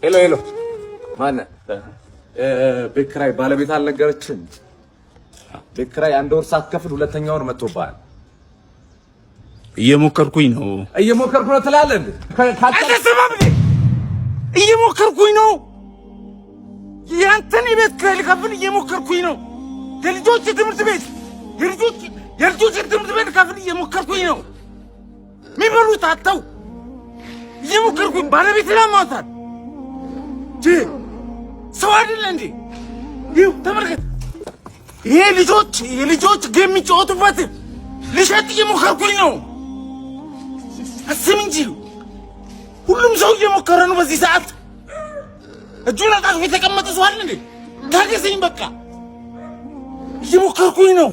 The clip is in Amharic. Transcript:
ሄሎ ማነህ? ቤት ኪራይ ባለቤት አልነገረችም? ቤት ኪራይ አንድ ወር ሳትከፍል ሁለተኛ ወር መጥቶብሃል። እየሞከርኩኝ ነው ትላለህ እንዴ? እየሞከርኩኝ ነው። ያንተን የቤት ኪራይ ልከፍል እየሞከርኩኝ ነው። የልጆች ትምህርት ቤት ልከፍል እየሞከርኩኝ ነው። የሚበሉት አጥተው እየሞከርኩኝ ባለቤት ለማውጣት ሰው አይደለ እንዴ? ይኸው ተመልከት። ይሄ የልጆች ጌም የሚጫወቱበት ልሸጥ እየሞከርኩኝ ነው። አስብ እንጂ ሁሉም ሰው እየሞከረ ነው። በዚህ ሰዓት እጁን አጣጥፎ የተቀመጠ ሰው አለ እንዴ? ታገሰኝ በቃ እየሞከርኩኝ ነው።